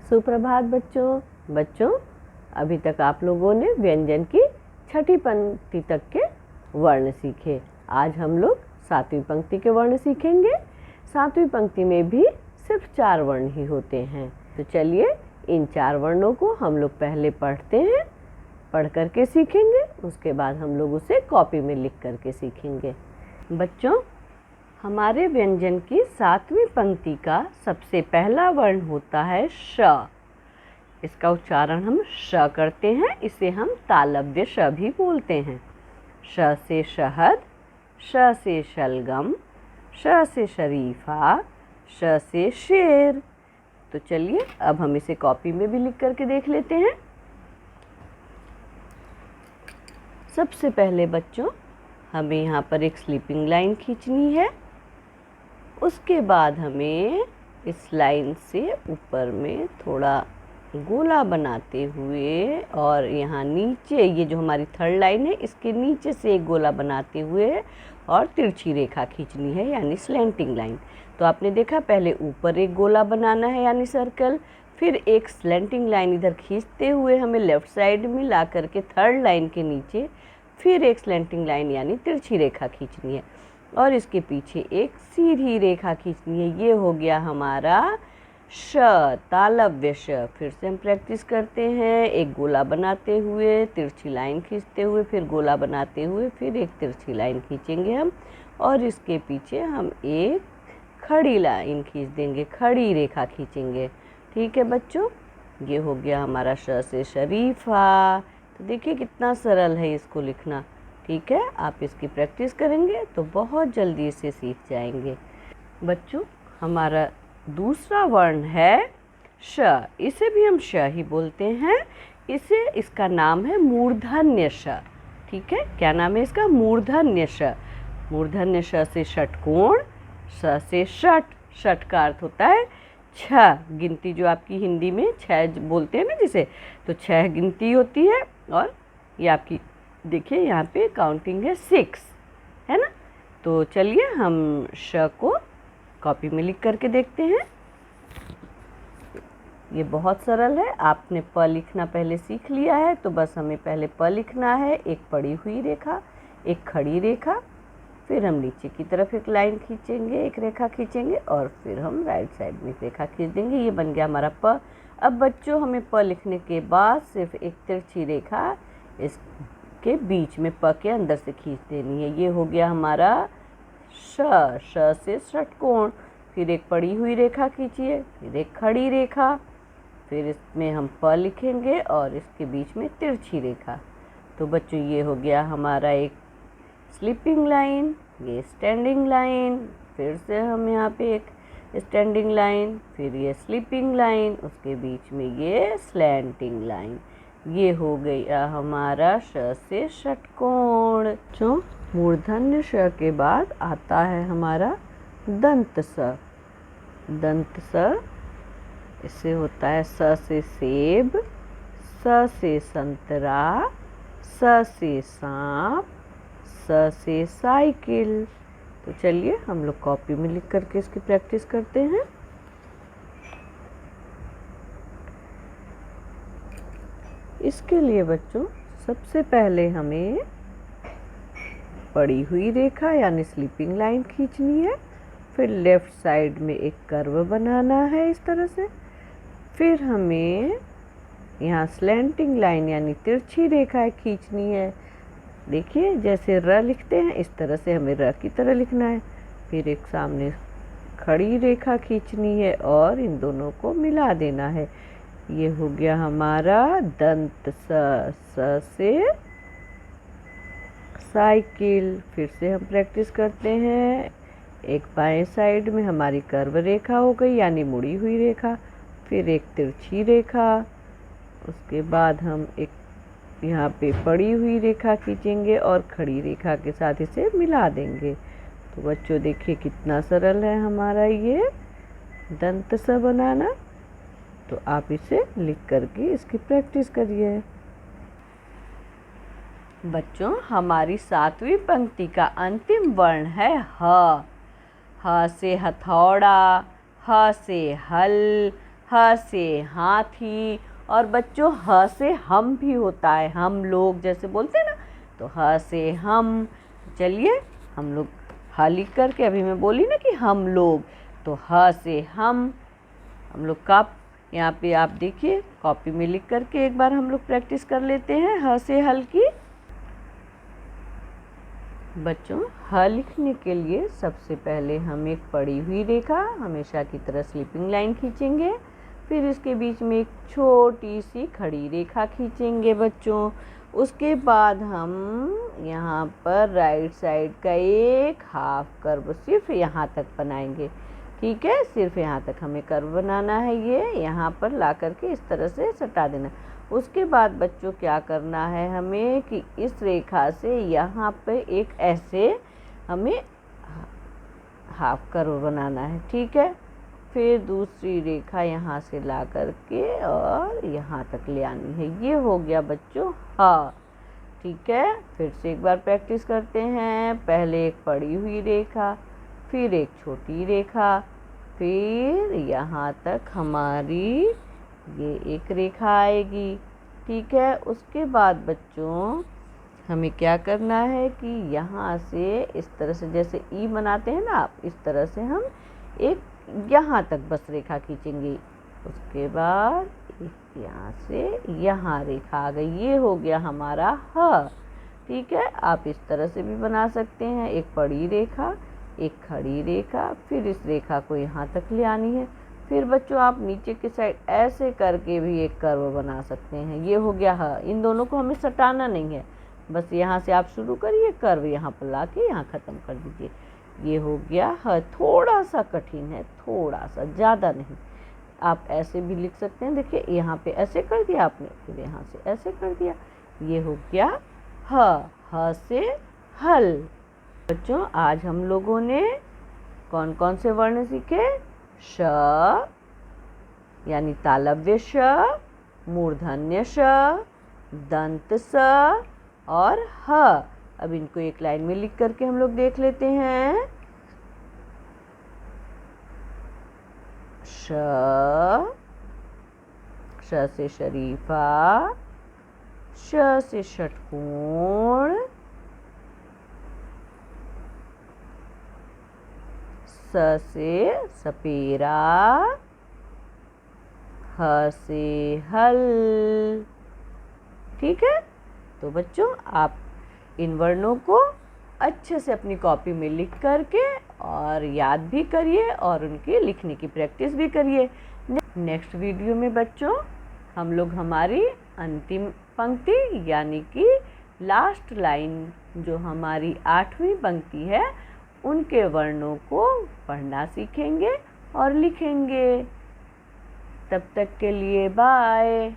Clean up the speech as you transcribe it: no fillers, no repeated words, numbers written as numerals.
सुप्रभात बच्चों, अभी तक आप लोगों ने व्यंजन की छठी पंक्ति तक के वर्ण सीखे। आज हम लोग सातवीं पंक्ति के वर्ण सीखेंगे। सातवीं पंक्ति में भी सिर्फ 4 वर्ण ही होते हैं। तो चलिए इन 4 वर्णों को हम लोग पहले पढ़ते हैं, पढ़ करके सीखेंगे। उसके बाद हम लोग उसे कॉपी में लिख करके सीखेंगे। बच्चों, हमारे व्यंजन की 7वीं पंक्ति का सबसे पहला वर्ण होता है श। इसका उच्चारण हम श करते हैं, इसे हम तालव्य श भी बोलते हैं। श से शहद, श से शलगम, श से शरीफा, श से शेर। तो चलिए अब हम इसे कॉपी में भी लिख करके देख लेते हैं। सबसे पहले बच्चों, हमें यहाँ पर एक स्लीपिंग लाइन खींचनी है। उसके बाद हमें इस लाइन से ऊपर में थोड़ा गोला बनाते हुए और यहाँ नीचे, ये जो हमारी 3rd लाइन है, इसके नीचे से एक गोला बनाते हुए और तिरछी रेखा खींचनी है, यानी स्लैंटिंग लाइन। तो आपने देखा, पहले ऊपर एक गोला बनाना है यानी सर्कल, फिर एक स्लैंटिंग लाइन इधर खींचते हुए हमें लेफ़्ट साइड में ला करके 3rd लाइन के नीचे फिर एक स्लैंटिंग लाइन यानी तिरछी रेखा खींचनी है और इसके पीछे एक सीधी रेखा खींचनी है। ये हो गया हमारा श, तालव्य श। फिर से हम प्रैक्टिस करते हैं। एक गोला बनाते हुए, तिरछी लाइन खींचते हुए, फिर गोला बनाते हुए, फिर एक तिरछी लाइन खींचेंगे हम और इसके पीछे हम एक खड़ी लाइन खींच देंगे, खड़ी रेखा खींचेंगे। ठीक है बच्चों, ये हो गया हमारा श से शरीफा। तो देखिए कितना सरल है इसको लिखना। ठीक है, आप इसकी प्रैक्टिस करेंगे तो बहुत जल्दी इसे सीख जाएंगे। बच्चों, हमारा दूसरा वर्ण है श। इसे भी हम श ही बोलते हैं। इसका नाम है मूर्धन्य श। ठीक है, क्या नाम है इसका? मूर्धन्य श। मूर्धन्य श से षटकोण, श से षट। षट का अर्थ होता है 6 गिनती, जो आपकी हिंदी में 6 बोलते हैं ना जिसे, तो 6 गिनती होती है। और ये आपकी देखिए यहाँ पे काउंटिंग है 6, है ना। तो चलिए हम श को कॉपी में लिख करके देखते हैं। ये बहुत सरल है। आपने प लिखना पहले सीख लिया है, तो बस हमें पहले प लिखना है। एक पड़ी हुई रेखा, एक खड़ी रेखा, फिर हम नीचे की तरफ एक लाइन खींचेंगे, एक रेखा खींचेंगे और फिर हम राइट साइड में एक रेखा खींच देंगे। ये बन गया हमारा प। अब बच्चों, हमें प लिखने के बाद सिर्फ एक तिरछी रेखा इसके बीच में प के अंदर से खींच देनी है। ये हो गया हमारा श। श से षटकोण, फिर एक पड़ी हुई रेखा खींचिए, फिर एक खड़ी रेखा, फिर इसमें हम प लिखेंगे और इसके बीच में तिरछी रेखा। तो बच्चों, ये हो गया हमारा एक स्लीपिंग लाइन, ये स्टैंडिंग लाइन, फिर से हम यहाँ पे एक स्टैंडिंग लाइन, फिर ये स्लीपिंग लाइन, उसके बीच में ये स्लैंटिंग लाइन। ये हो गया हमारा श से षटकोण। जो मूर्धन्य श के बाद आता है हमारा दंत स। दंत स, इससे होता है स से सेब, स से संतरा, स से सांप, स से साइकिल। तो चलिए हम लोग कॉपी में लिख करके इसकी प्रैक्टिस करते हैं। इसके लिए बच्चों, सबसे पहले हमें पड़ी हुई रेखा यानी स्लीपिंग लाइन खींचनी है, फिर लेफ़्ट साइड में एक कर्व बनाना है इस तरह से, फिर हमें यहाँ स्लैंटिंग लाइन यानी तिरछी रेखा खींचनी है। देखिए, जैसे र लिखते हैं इस तरह से हमें र की तरह लिखना है। फिर एक सामने खड़ी रेखा खींचनी है और इन दोनों को मिला देना है। ये हो गया हमारा दंत स। स से साइकिल। फिर से हम प्रैक्टिस करते हैं। एक बाएं साइड में हमारी कर्व रेखा हो गई यानी मुड़ी हुई रेखा, फिर एक तिरछी रेखा, उसके बाद हम एक यहाँ पे पड़ी हुई रेखा खींचेंगे और खड़ी रेखा के साथ इसे मिला देंगे। तो बच्चों, देखिए कितना सरल है हमारा ये दंत स बनाना। तो आप इसे लिख करके इसकी प्रैक्टिस करिए। बच्चों, हमारी 7वीं पंक्ति का अंतिम वर्ण है ह। ह से हथौड़ा, ह से हल, ह से हाथी, और बच्चों ह से हम भी होता है, हम लोग जैसे बोलते हैं ना, तो ह से हम। चलिए हम लोग ह लिख करके, अभी मैं बोली ना कि हम लोग, तो ह से हम लोग का यहाँ पे आप देखिए कॉपी में लिख करके एक बार हम लोग प्रैक्टिस कर लेते हैं ह से हल की। बच्चों ह लिखने के लिए सबसे पहले हम एक पड़ी हुई रेखा हमेशा की तरह स्लीपिंग लाइन खींचेंगे, फिर इसके बीच में एक छोटी सी खड़ी रेखा खींचेंगे बच्चों। उसके बाद हम यहाँ पर राइट साइड का एक हाफ कर्व सिर्फ यहाँ तक बनाएंगे। ठीक है, सिर्फ यहाँ तक हमें कर्व बनाना है, ये यहाँ पर ला करके इस तरह से सटा देना। उसके बाद बच्चों क्या करना है हमें कि इस रेखा से यहाँ पे एक ऐसे हमें हाफ कर्व बनाना है। ठीक है, फिर दूसरी रेखा यहाँ से ला करके और यहाँ तक ले आनी है। ये हो गया बच्चों हाँ। ठीक है, फिर से एक बार प्रैक्टिस करते हैं। पहले एक पड़ी हुई रेखा, फिर एक छोटी रेखा, फिर यहाँ तक हमारी ये एक रेखा आएगी। ठीक है, उसके बाद बच्चों हमें क्या करना है कि यहाँ से इस तरह से जैसे ई बनाते हैं ना आप, इस तरह से हम एक यहाँ तक बस रेखा खींचेंगे। उसके बाद यहाँ से यहाँ रेखा आ गई, ये हो गया हमारा ह। ठीक है, आप इस तरह से भी बना सकते हैं, एक पड़ी रेखा, एक खड़ी रेखा, फिर इस रेखा को यहाँ तक ले आनी है। फिर बच्चों आप नीचे की साइड ऐसे करके भी एक कर्व बना सकते हैं। ये हो गया ह। इन दोनों को हमें सटाना नहीं है, बस यहाँ से आप शुरू करिए, कर्व यहाँ पर ला के यहाँ ख़त्म कर दीजिए। ये हो गया ह। थोड़ा सा कठिन है, थोड़ा सा, ज़्यादा नहीं। आप ऐसे भी लिख सकते हैं, देखिए यहाँ पे ऐसे कर दिया आपने, फिर यहाँ से ऐसे कर दिया। ये हो गया ह। ह से हल। बच्चों आज हम लोगों ने कौन कौन से वर्ण सीखे? श यानी तालव्य श, मूर्धन्य श, दंत स और ह। अब इनको एक लाइन में लिख करके हम लोग देख लेते हैं। श, श से शरीफा, श से षटकोण, स से सपेरा, ह से हल। ठीक है, तो बच्चों आप इन वर्णों को अच्छे से अपनी कॉपी में लिख करके और याद भी करिए और उनकी लिखने की प्रैक्टिस भी करिए। नेक्स्ट वीडियो में बच्चों हम लोग हमारी अंतिम पंक्ति यानी कि लास्ट लाइन जो हमारी 8वीं पंक्ति है, उनके वर्णों को पढ़ना सीखेंगे और लिखेंगे। तब तक के लिए बाय।